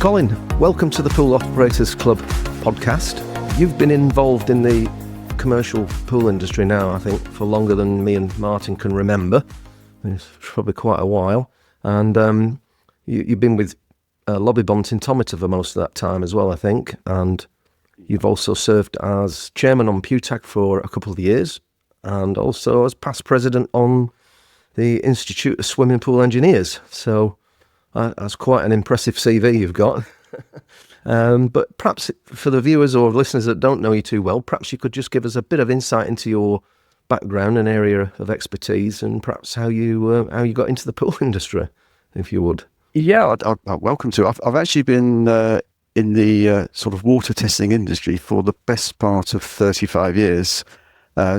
Colin, welcome to the Pool Operators Club podcast. You've been involved in the commercial pool industry now, I think, for longer than me and Martin can remember. It's probably quite a while. And you've been with Lovibond Tintometer for most of that time as well, I think. And you've also served as chairman on PewTag for a couple of years, and also as past president on the Institute of Swimming Pool Engineers. So that's quite an impressive CV you've got. But perhaps for the viewers or listeners that don't know you too well, perhaps you could just give us a bit of insight into your background and area of expertise, and perhaps how you got into the pool industry, if you would. Yeah, I'd welcome to. I've actually been in the sort of water testing industry for the best part of 35 years.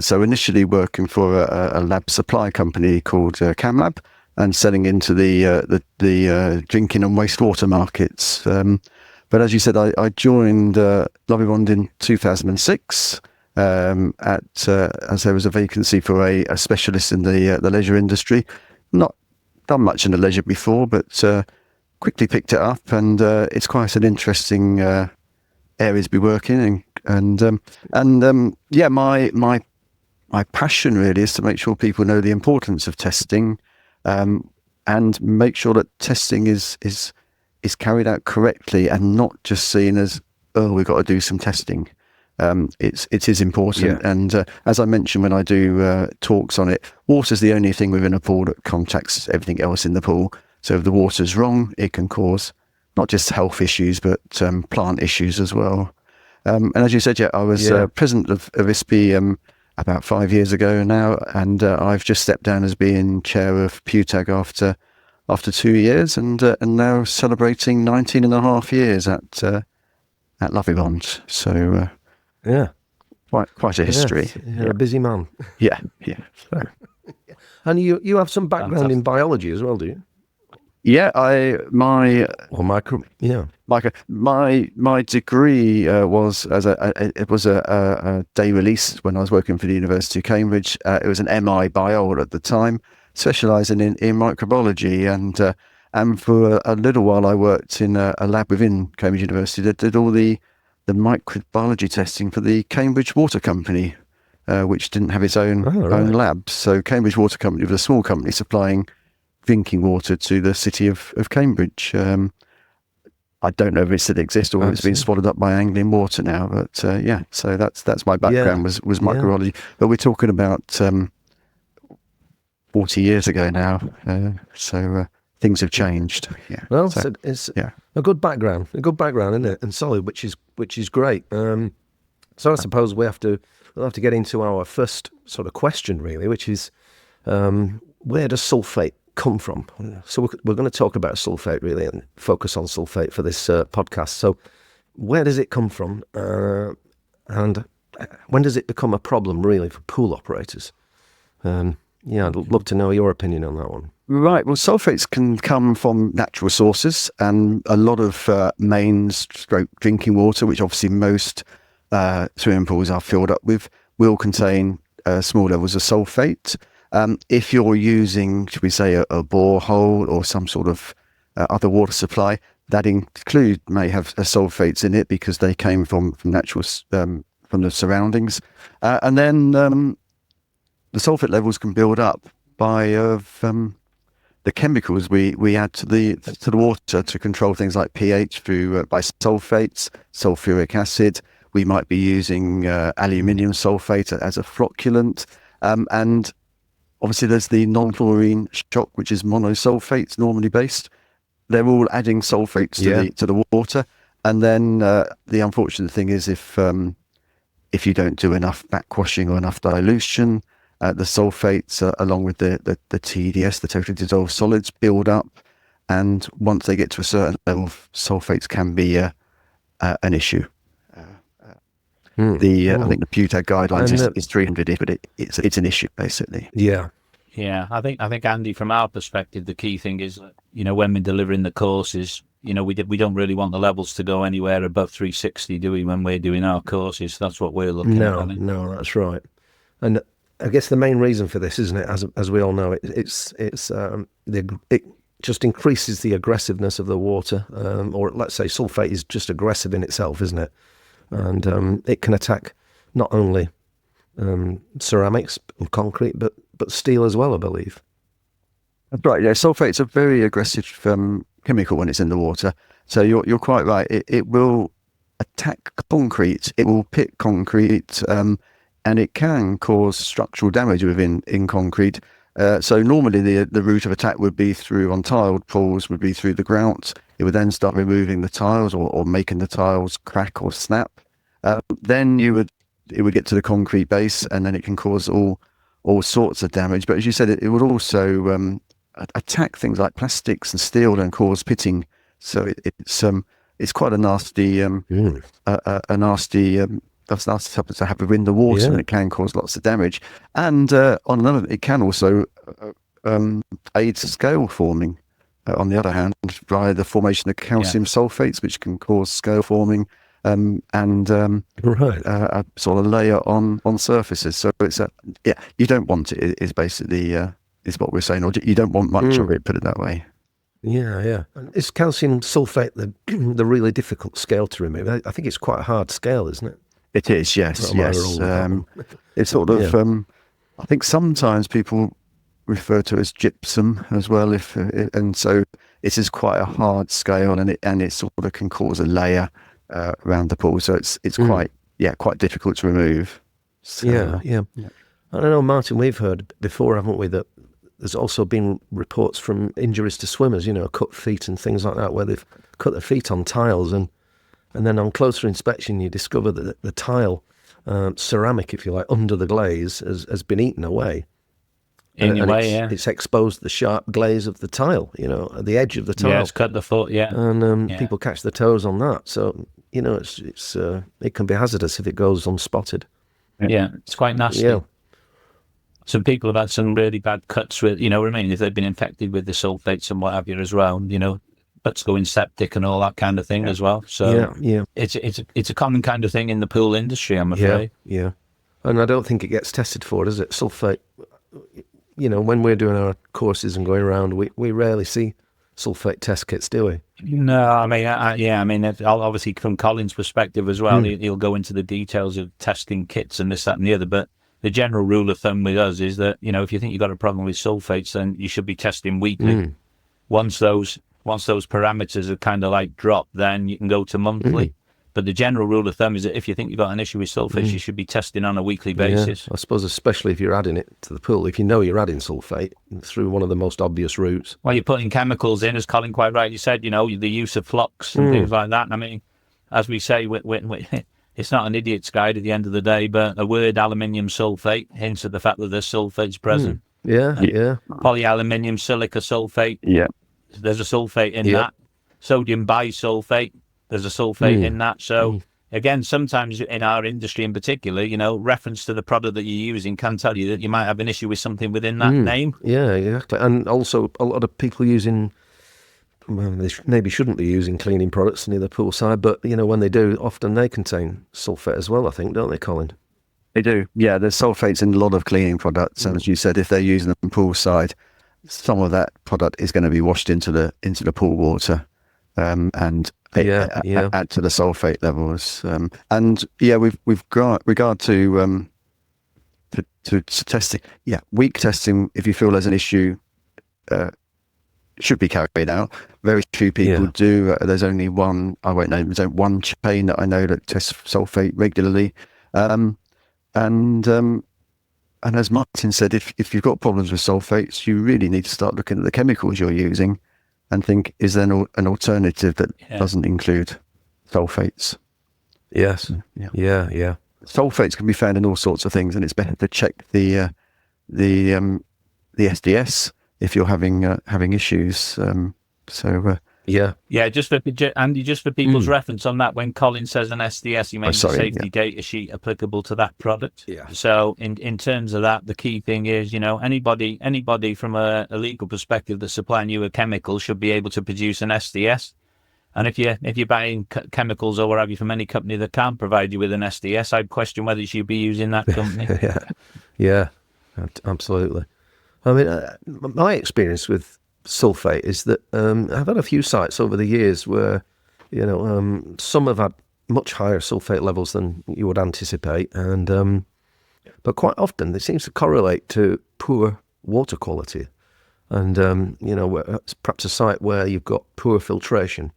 So initially working for a lab supply company called CamLab, and selling into the drinking and wastewater markets. But as you said, I joined Lovibond in 2006 as there was a vacancy for a specialist in the leisure industry. Not done much in the leisure before, but quickly picked it up, and it's quite an interesting area to be working in. And my passion really is to make sure people know the importance of testing. And make sure that testing is carried out correctly and not just seen as, oh, we've got to do some testing. It is important. Yeah. And as I mentioned when I do talks on it, water's the only thing within a pool that contacts everything else in the pool. So if the water's wrong, it can cause not just health issues, but plant issues as well. And as you said, I was president of ISPE about 5 years ago now, and I've just stepped down as being chair of PewTag after 2 years, and now celebrating 19 and a half years at Lovibond. So quite a history. You're a busy man. Yeah. And you have some background in biology as well, do you? Yeah, my degree was it was a day release when I was working for the University of Cambridge. It was an MI Bio at the time, specialising in microbiology, and for a little while I worked in a lab within Cambridge University that did all the microbiology testing for the Cambridge Water Company, which didn't have its own lab. So Cambridge Water Company was a small company supplying drinking water to the city of Cambridge. I don't know if it still exists or if it's been swallowed up by Anglian Water now, but so that's my background was microbiology. But we're talking about 40 years ago now, so things have changed. Yeah. Well, so it's a good background, isn't it? And solid, which is great. So I suppose we'll have to get into our first sort of question, really, which is where does sulfate come from? So we're going to talk about sulfate really and focus on sulfate for this podcast. So where does it come from, and when does it become a problem really for pool operators? I'd love to know your opinion on that one. Right. Well, sulfates can come from natural sources, and a lot of mains stroke drinking water, which obviously most swimming pools are filled up with, will contain small levels of sulfate. If you're using, should we say, a borehole or some sort of other water supply, that may have sulfates in it because they came from natural, from the surroundings. And then the sulfate levels can build up by the chemicals we add to the water to control things like pH through by sulfates, sulfuric acid. We might be using aluminium sulfate as a flocculant, and obviously, there's the non-chlorine shock, which is monosulfates, normally based. They're all adding sulfates to the water. And then the unfortunate thing is if you don't do enough backwashing or enough dilution, the sulfates, along with the TDS, the totally dissolved solids, build up. And once they get to a certain level, sulfates can be an issue. I think the PewTag guidelines is 300, but it's an issue basically. Yeah. I think Andy, from our perspective, the key thing is when we're delivering the courses, we don't really want the levels to go anywhere above 360, do we? When we're doing our courses, that's what we're looking at. No, that's right. And I guess the main reason for this, isn't it? As we all know, it just increases the aggressiveness of the water, or let's say sulfate is just aggressive in itself, isn't it? And it can attack not only ceramics and concrete, but steel as well, I believe. That's right. Yeah, sulfate's a very aggressive chemical when it's in the water. So you're quite right. It will attack concrete. It will pit concrete, and it can cause structural damage in concrete. So normally the route of attack would be through untiled pools, would be through the grout. It would then start removing the tiles or making the tiles crack or snap. Then it would get to the concrete base, and then it can cause all sorts of damage. But as you said, it would also attack things like plastics and steel and cause pitting. So it's quite a nasty that's nasty to have within the water, and it can cause lots of damage. And on another, it can also aid scale forming. On the other hand, via the formation of calcium sulfates, which can cause scale forming and a sort of layer on surfaces. So it's you don't want it. Is basically is what we're saying, or you don't want much of it. Put it that way. Yeah. Is calcium sulfate the really difficult scale to remove? I think it's quite a hard scale, isn't it? It is, yes. It's sort of. I think sometimes people refer to it as gypsum as well. And so it is quite a hard scale, and it sort of can cause a layer around the pool. So it's quite difficult to remove. So, yeah. I don't know, Martin. We've heard before, haven't we, that there's also been reports from injuries to swimmers. Cut feet and things like that, where they've cut their feet on tiles and then on closer inspection, you discover that the tile, ceramic, if you like, under the glaze has been eaten away. It's exposed the sharp glaze of the tile, the edge of the tile. Yeah, it's cut the foot, And people catch their toes on that. So, it can be hazardous if it goes unspotted. Yeah, it's quite nasty. Yeah. Some people have had some really bad cuts with, if they've been infected with the sulfates and what have you as well, butts going septic and all that kind of thing as well. So it's a common kind of thing in the pool industry, I'm afraid. Yeah. And I don't think it gets tested for, does it? Sulfate, when we're doing our courses and going around, we rarely see sulfate test kits, do we? No, obviously from Colin's perspective as well, he'll go into the details of testing kits and this, that and the other, but the general rule of thumb with us is that, if you think you've got a problem with sulfates, then you should be testing weekly. Once those parameters are kind of like dropped, then you can go to monthly. But the general rule of thumb is that if you think you've got an issue with sulfates, you should be testing on a weekly basis. I suppose especially if you're adding it to the pool, if you know you're adding sulfate through one of the most obvious routes. Well, you're putting chemicals in, as Colin quite rightly said, the use of flux and things like that. I mean, as we say, it's not an idiot's guide at the end of the day, but a word aluminium sulfate hints at the fact that there's sulfates present. Yeah. Polyaluminium silica sulfate. Yeah. There's a sulfate in that. Sodium bisulfate, there's a sulfate in that. So again, sometimes in our industry in particular, reference to the product that you're using can tell you that you might have an issue with something within that name. Yeah, exactly. And also a lot of people using, they maybe shouldn't be using cleaning products near the pool side, but when they do, often they contain sulfate as well, I think, don't they, Colin? They do. Yeah, there's sulfates in a lot of cleaning products, and as you said, if they're using them poolside, some of that product is going to be washed into the pool water, and add to the sulfate levels. We've got regard to testing. Yeah, weak testing. If you feel there's an issue, should be carried out. Very few people do. There's only one. I won't name. There's only one chain that I know that tests sulfate regularly, And as Martin said, if you've got problems with sulfates, you really need to start looking at the chemicals you're using and think, is there an alternative that doesn't include sulfates? Yes. Yeah. Sulfates can be found in all sorts of things, and it's better to check the SDS if you're having issues. Just for people's reference on that, when Colin says an SDS, he means a safety data sheet applicable to that product. Yeah. So in terms of that, the key thing is, anybody from a legal perspective that's supplying you a chemical should be able to produce an SDS. And if you're buying chemicals or what have you from any company that can't provide you with an SDS, I'd question whether you should be using that company. Yeah, absolutely. I mean, my experience with sulfate is that I've had a few sites over the years where, some have had much higher sulfate levels than you would anticipate, and but quite often it seems to correlate to poor water quality. And, it's perhaps a site where you've got poor filtration,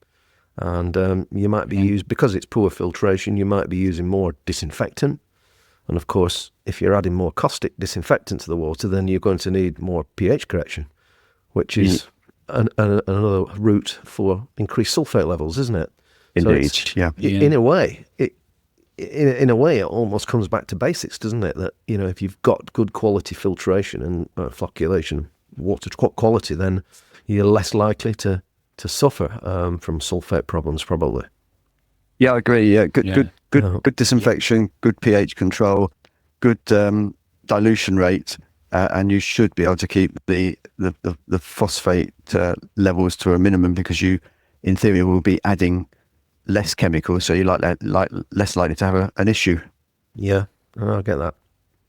and you might be because it's poor filtration, you might be using more disinfectant. And of course, if you're adding more caustic disinfectant to the water, then you're going to need more pH correction, which is another route for increased sulfate levels, isn't it? Indeed, so in a way, in a way, it almost comes back to basics, doesn't it? That, if you've got good quality filtration and flocculation, water quality, then you're less likely to suffer from sulfate problems, probably. Yeah, I agree. Yeah, good disinfection, good pH control, good dilution rate, and you should be able to keep the phosphate levels to a minimum, because you, in theory, will be adding less chemicals, so you're less likely to have an issue. Yeah, I get that.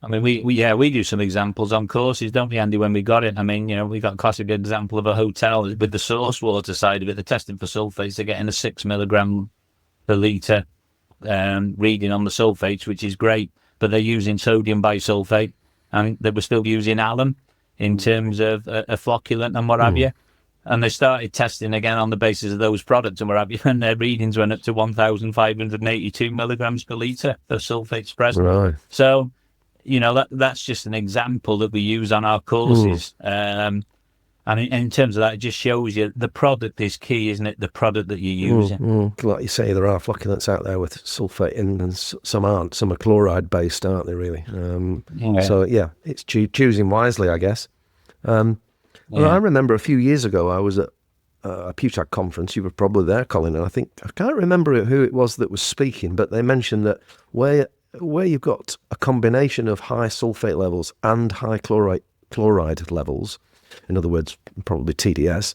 I mean, we do some examples on courses, don't we, Andy, when we got it? I mean, we got a classic example of a hotel with the source water side of it. They're testing for sulfates. They're getting a 6 milligram per litre reading on the sulfates, which is great, but they're using sodium bisulfate, and they were still using alum in terms of a flocculant and what have you. And they started testing again on the basis of those products and what have you, and their readings went up to 1,582 milligrams per litre for sulfates present. Right. So, that's just an example that we use on our courses. And in terms of that, it just shows you the product is key, isn't it? The product that you're using. Like you say, there are flocculants out there with sulfate in, and some aren't. Some are chloride based, aren't they? Really. So it's choosing wisely, I guess. Well, I remember a few years ago, I was at a PUTAG conference. You were probably there, Colin, and I can't remember who it was that was speaking, but they mentioned that where you've got a combination of high sulfate levels and high chloride levels, in other words, probably TDS,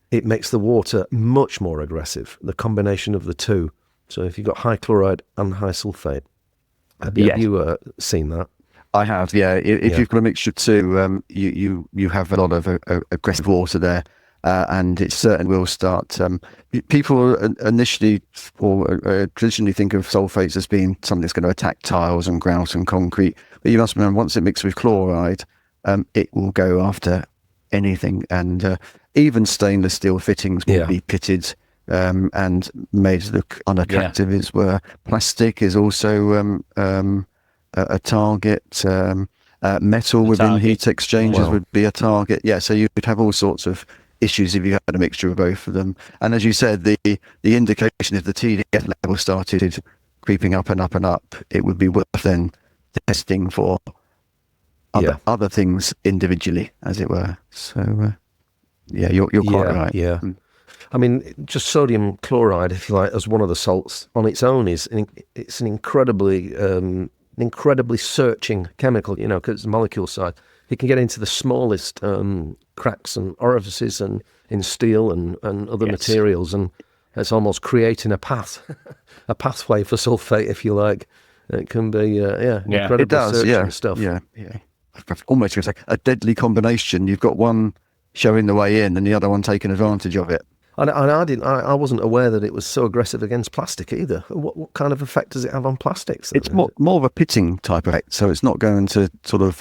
it makes the water much more aggressive, the combination of the two. So if you've got high chloride and high sulfate, have you seen that? I have, yeah. If you've got a mixture too, you have a lot of aggressive water there, and it certainly will start. People initially or traditionally think of sulfates as being something that's going to attack tiles and grout and concrete, but you must remember, once it mixes with chloride, it will go after anything, and even stainless steel fittings will be pitted and made to look unattractive. Is where plastic is also a target. Metal within heat exchangers would be a target. Yeah, so you would have all sorts of issues if you had a mixture of both of them. And as you said, the indication if the TDS level started creeping up and up and up, it would be worth then testing for other things individually, as it were. So, you're quite right. Yeah. I mean, just sodium chloride, if you like, as one of the salts on its own it's an incredibly searching chemical, because it's the molecule side. It can get into the smallest cracks and orifices and in steel and other materials, and it's almost creating a pathway for sulfate, if you like. It can be, incredibly it does, searching stuff. Yeah. Almost like a deadly combination. You've got one showing the way in and the other one taking advantage of it. And I wasn't aware that it was so aggressive against plastic either. What kind of effect does it have on plastics? It's more of a pitting type effect, so it's not going to sort of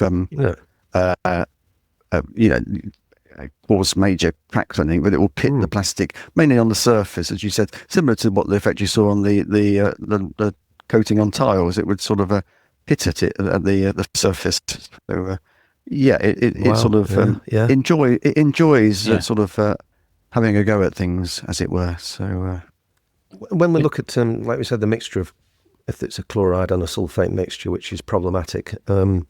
cause major cracks or anything, but it will pit the plastic mainly on the surface, as you said, similar to what the effect you saw on the coating on tiles. It would sort of pit at it at the surface. So it sort of enjoys sort of having a go at things, as it were. So when we look at, like we said, the mixture of, if it's a chloride and a sulfate mixture, which is problematic, in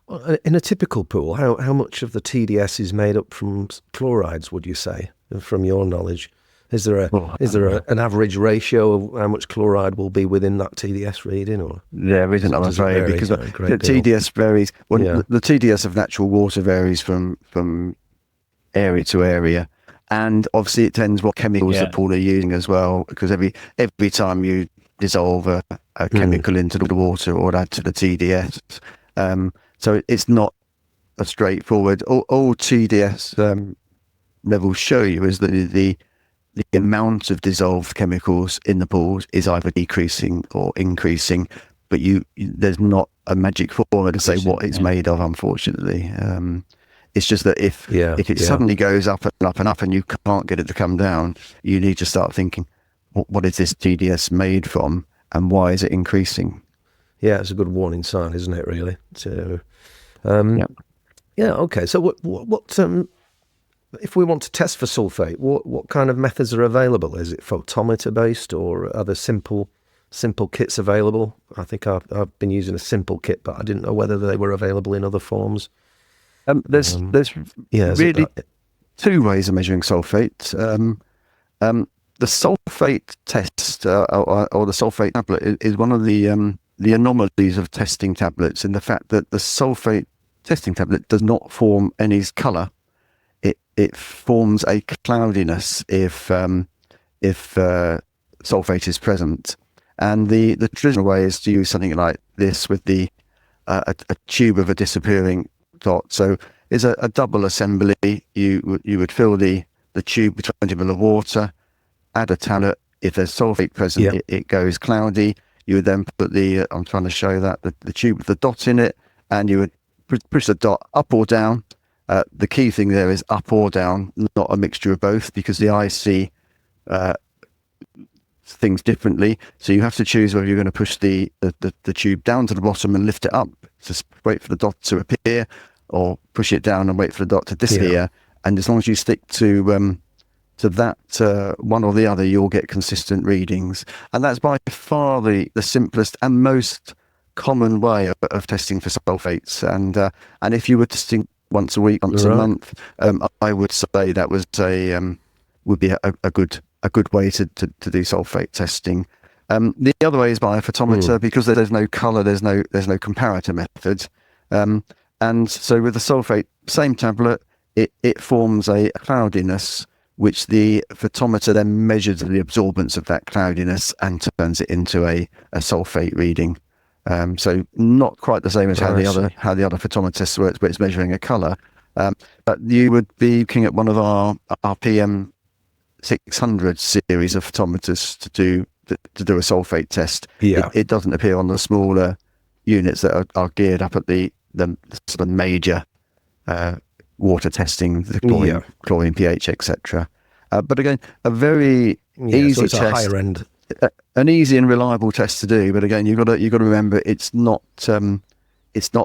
a typical pool, how much of the TDS is made up from chlorides, would you say, from your knowledge? Is there an average ratio of how much chloride will be within that TDS reading, or there isn't, I'm afraid, because the TDS varies. Well, the TDS of natural water varies from area to area. And obviously it depends what chemicals the pool are using as well, because every time you dissolve a chemical into the water or add to the TDS, so it's not are straightforward. All TDS levels show you is that the amount of dissolved chemicals in the pools is either decreasing or increasing, but there's not a magic formula to say what it's made of, unfortunately. It's just that if it suddenly goes up and up and up and you can't get it to come down, you need to start thinking, what is this TDS made from and why is it increasing? Yeah, it's a good warning sign, isn't it, really? So, okay. So what if we want to test for sulfate, what kind of methods are available? Is it photometer based, or are there simple kits available? I think I've been using a simple kit, but I didn't know whether they were available in other forms. There's really two ways of measuring sulfate. The sulfate test or the sulfate tablet is one of the anomalies of testing tablets, in the fact that the sulfate testing tablet does not form any colour. It forms a cloudiness if sulfate is present. And the traditional way is to use something like this with a tube of a disappearing dot. So it's a double assembly. You would fill the tube with 20 ml of water, add a tablet. If there's sulfate present, it goes cloudy. You would then put I'm trying to show that, the tube with the dot in it, and you would push the dot up or down. The key thing there is up or down, not a mixture of both, because the eye see things differently. So you have to choose whether you're going to push the tube down to the bottom and lift it up, just wait for the dot to appear, or push it down and wait for the dot to disappear. And as long as you stick to that one or the other, you'll get consistent readings. And that's by far the simplest and most common way of testing for sulfates. And if you were testing once a week, once a month, I would say that would be a good way to do sulfate testing. The other way is by a photometer, because there's no colour, there's no comparator method. And so with the sulfate, same tablet, it forms a cloudiness, which the photometer then measures the absorbance of that cloudiness and turns it into a sulfate reading. So not quite the same as how the other photometer tests works, but it's measuring a colour. But you would be looking at one of our PM630 series of photometers to do a sulfate test. It doesn't appear on the smaller units that are geared up at the sort of major water testing, the chlorine pH, etc. But again, a very easy test, a higher end, an easy and reliable test to do. But again, you've got to remember, it's not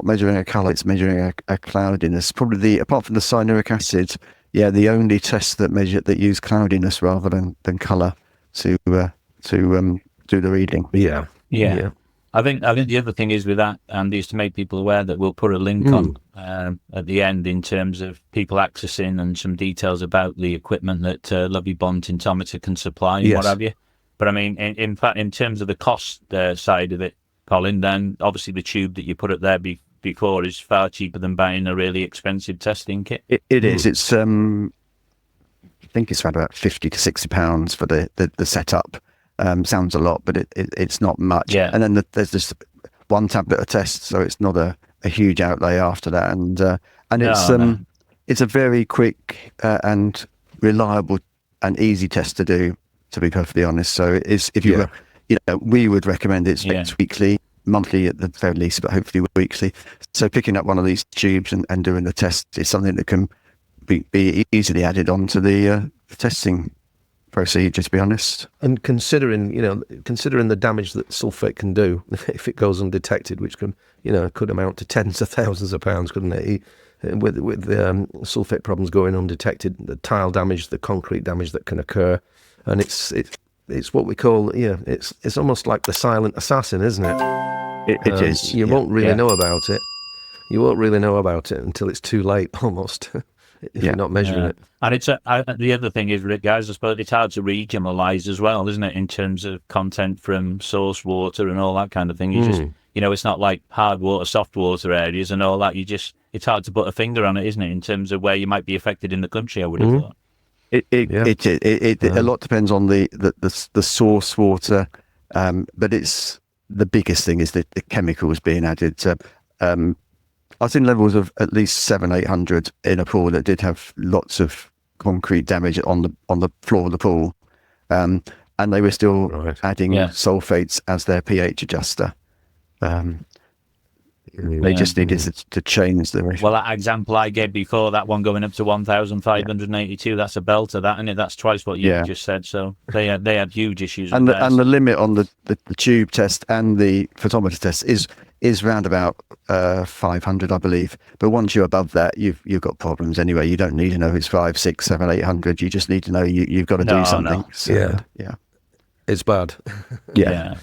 measuring a colour; it's measuring a cloudiness. Probably apart from the cyanuric acid, the only test that use cloudiness rather than colour to do the reading. Yeah. I think the other thing is with that, Andy, is to make people aware that we'll put a link on at the end in terms of people accessing and some details about the equipment that Lovibond Tintometer can supply and what have you. But I mean, in fact, in terms of the cost side of it, Colin, then obviously the tube that you put up there before is far cheaper than buying a really expensive testing kit. It is. It's I think it's around about £50 to £60 for the setup. Sounds a lot, but it's not much. And then there's just one tablet a test, so it's not a huge outlay after that. And it's a very quick and reliable and easy test to do, to be perfectly honest. So it is, if you were, we would recommend it's weekly, monthly at the very least, but hopefully weekly. So picking up one of these tubes and doing the test is something that can be easily added onto the testing procedure, to be honest. And considering the damage that sulfate can do if it goes undetected, which can could amount to tens of thousands of pounds, couldn't it? With sulfate problems going undetected, the tile damage, the concrete damage that can occur, and it's what we call it's almost like the silent assassin, isn't it? It is. You won't really know about it. You won't really know about it until it's too late, almost. If you're not measuring it. And it's the other thing is, guys, I suppose it's hard to regionalise as well, isn't it, in terms of content from source water and all that kind of thing. You just, it's not like hard water, soft water areas and all that. It's hard to put a finger on it, isn't it, in terms of where you might be affected in the country, I would have thought. A lot depends on the source water, but it's the biggest thing is the chemicals being added. I've seen levels of at least 700-800 in a pool that did have lots of concrete damage on the floor of the pool, and they were still adding sulfates as their pH adjuster. They just needed to change the ratio. Well, that example I gave before, that one going up to 1,582, that's a belter, that, isn't it? That's twice what you just said. So they had huge issues. And the limit on the tube test and the photometer test is round about 500, I believe. But once you're above that, you've got problems anyway. You don't need to know if it's 5, 6, 7, 800. You just need to know you've got to do something. No. So, it's bad. Yeah.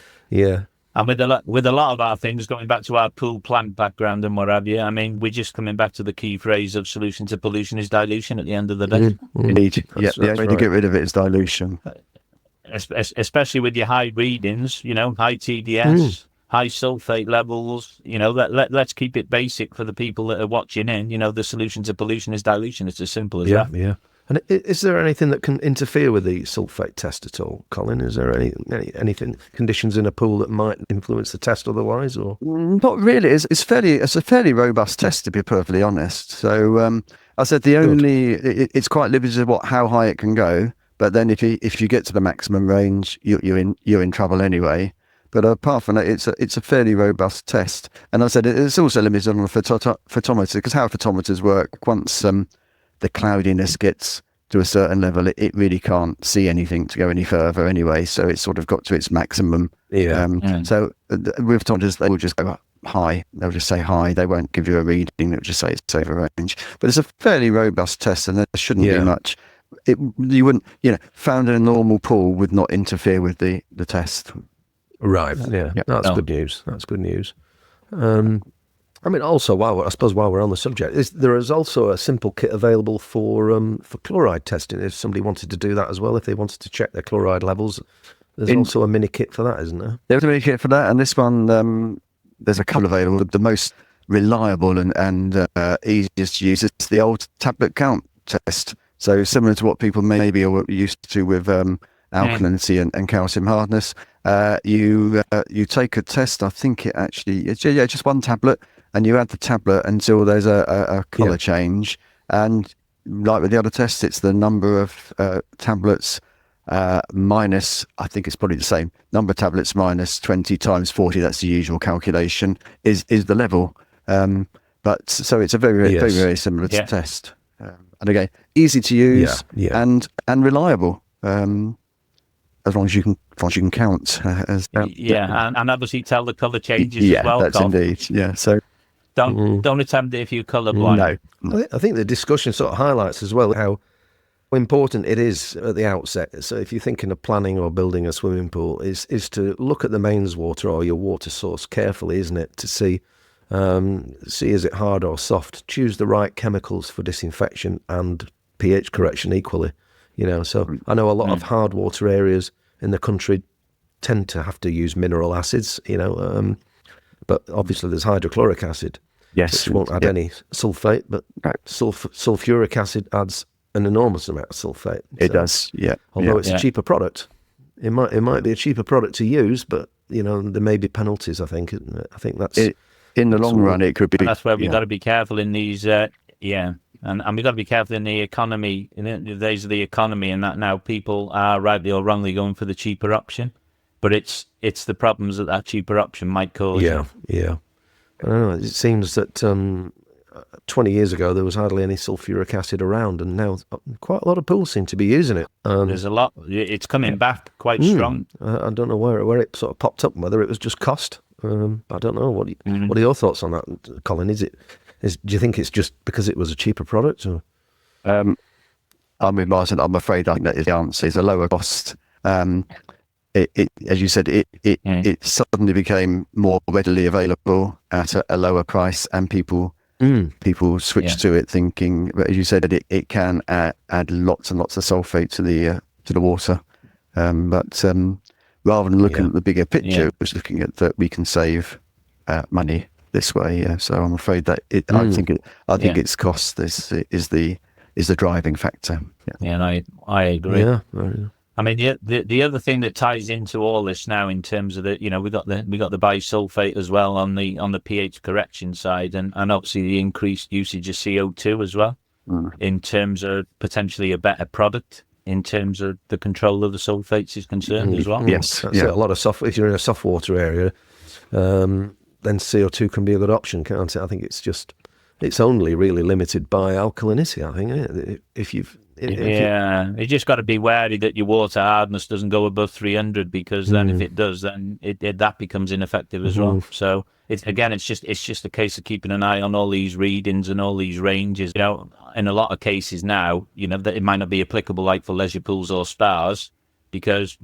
And with a lot of our things, going back to our pool plant background and what have you, I mean, we're just coming back to the key phrase of solution to pollution is dilution at the end of the day. Indeed. The only way to get rid of it is dilution. Especially with your high readings, high TDS, high sulfate levels, let's keep it basic for the people that are watching in. The solution to pollution is dilution. It's as simple as that. Yeah. And is there anything that can interfere with the sulfate test at all, Colin? Is there anything, conditions in a pool that might influence the test otherwise, or not really? It's a fairly robust test, to be perfectly honest. So I said it's quite limited how high it can go. But then if you get to the maximum range, you're in trouble anyway. But apart from that, it's a fairly robust test. And I said it's also limited on the photometer, because how photometers work, once the cloudiness gets to a certain level, it really can't see anything to go any further anyway. So it's sort of got to its maximum. So with photometers, they will just go high. They'll just say high. They won't give you a reading. They'll just say it's over range. But it's a fairly robust test, and there shouldn't be much. You wouldn't, found in a normal pool would not interfere with the test. Right. Yeah. That's good news. That's good news. I mean, also, while we're on the subject, there is also a simple kit available for chloride testing. If somebody wanted to do that as well, if they wanted to check their chloride levels, there's also a mini kit for that, isn't there? There's a mini kit for that, and this one, there's a couple available. The most reliable and easiest to use is the old tablet count test. So similar to what people maybe are used to with alkalinity and calcium hardness. You take a test. I think it's just one tablet. And you add the tablet until there's a colour change. And like with the other tests, it's the number of tablets minus, I think it's probably the same, number of tablets minus 20 times 40, that's the usual calculation, is the level. But so it's a very, very, very similar test. And again, easy to use and reliable. As long as you can count. And obviously tell the colour changes as well. That's indeed. Yeah, so don't attempt it if you're colourblind. No. I think the discussion sort of highlights as well how important it is at the outset. So if you're thinking of planning or building a swimming pool, is to look at the mains water or your water source carefully, isn't it? To see is it hard or soft. Choose the right chemicals for disinfection and pH correction equally. So I know a lot of hard water areas in the country tend to have to use mineral acids, but obviously there's hydrochloric acid, which won't add any sulfate, but sulfuric acid adds an enormous amount of sulfate. It does, Although it's a cheaper product, it might be a cheaper product to use, but there may be penalties. I think that's in the long run it could be. And that's where we've got to be careful in these. And we've got to be careful in the economy, in the days of the economy, and that now people are rightly or wrongly going for the cheaper option. But it's the problems that cheaper option might cause. Yeah. I don't know. It seems that 20 years ago there was hardly any sulfuric acid around, and now quite a lot of pools seem to be using it. There's a lot. It's coming back quite strong. I don't know where it sort of popped up, whether it was just cost. I don't know. What are your thoughts on that, Colin? Do you think it's just because it was a cheaper product? Or? I mean, Martin, I'm afraid that is the answer. It's a lower cost. It as you said, it suddenly became more readily available at a lower price, and people switched to it, thinking, as you said, it can add lots and lots of sulfate to the water. But rather than looking at the bigger picture, it was looking at that we can save money this way. So I'm afraid that I think its cost is the driving factor. And I agree. I mean, the other thing that ties into all this now, in terms of the, we got the bisulfate as well on the pH correction side, and obviously the increased usage of CO2 as well, in terms of potentially a better product in terms of the control of the sulfates is concerned as well. Yes, That's a lot of soft. If you're in a soft water area, then CO2 can be a good option, can't it? I think it's only really limited by alkalinity, I think, isn't it? If you just got to be wary that your water hardness doesn't go above 300, because then if it does, then that becomes ineffective as well. So it's just a case of keeping an eye on all these readings and all these ranges. In a lot of cases now, that it might not be applicable like for leisure pools or spas, because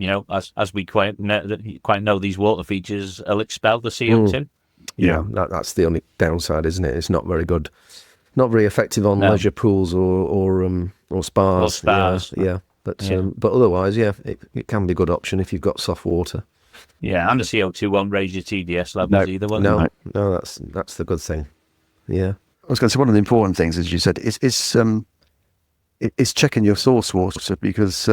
as we quite know, these water features will expel the CO2. Yeah, that's the only downside, isn't it? It's not very good, not very effective on leisure pools or spas. Or spas. Yeah. But otherwise, it can be a good option if you've got soft water. Yeah, and the CO2 won't raise your TDS levels either. No, that's the good thing. Yeah. I was going to say, one of the important things, as you said, is checking your source water, because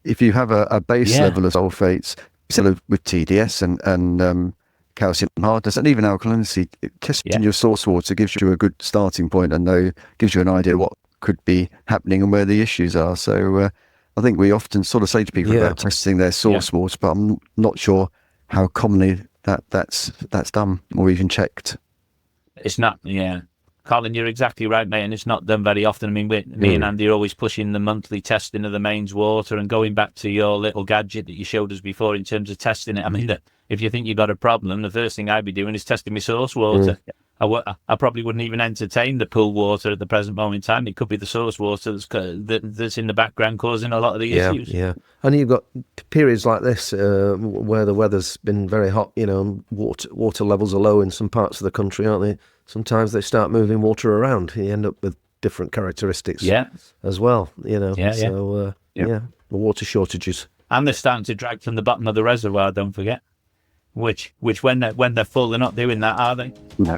if you have a base level of sulfates, instead of with TDS and calcium hardness and even alkalinity, testing your source water gives you a good starting point and gives you an idea what could be happening and where the issues are. So I think we often sort of say to people about testing their source water, but I'm not sure how commonly that's done or even checked. It's not, Colin, you're exactly right, mate, and it's not done very often. I mean, me and Andy are always pushing the monthly testing of the mains water, and going back to your little gadget that you showed us before in terms of testing it. I mean, if you think you've got a problem, the first thing I'd be doing is testing my source water. I probably wouldn't even entertain the pool water at the present moment in time. It could be the source water that's in the background causing a lot of the issues. Yeah, and you've got periods like this where the weather's been very hot, water levels are low in some parts of the country, aren't they? Sometimes they start moving water around. You end up with different characteristics as well, So, the water shortages. And they're starting to drag from the bottom of the reservoir, don't forget. Which when they're full, they're not doing that, are they? No.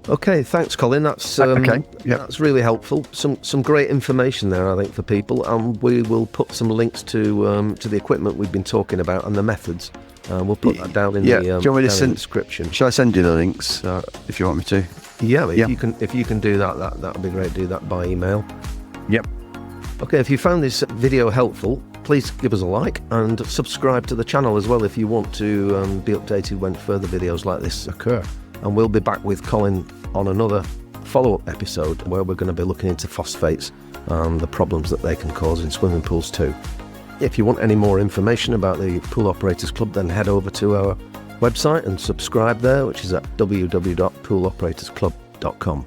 Okay, thanks, Colin. That's that's really helpful. Some great information there, I think, for people. And we will put some links to the equipment we've been talking about and the methods. We'll put that down in the description. Shall I send you the links if you want me to? Yeah, if you can do that would be great. Do that by email. Yep. Okay, if you found this video helpful, please give us a like and subscribe to the channel as well if you want to be updated when further videos like this occur. And we'll be back with Colin on another follow-up episode where we're going to be looking into phosphates and the problems that they can cause in swimming pools too. If you want any more information about the Pool Operators Club, then head over to our website and subscribe there, which is at www.pooloperatorsclub.com.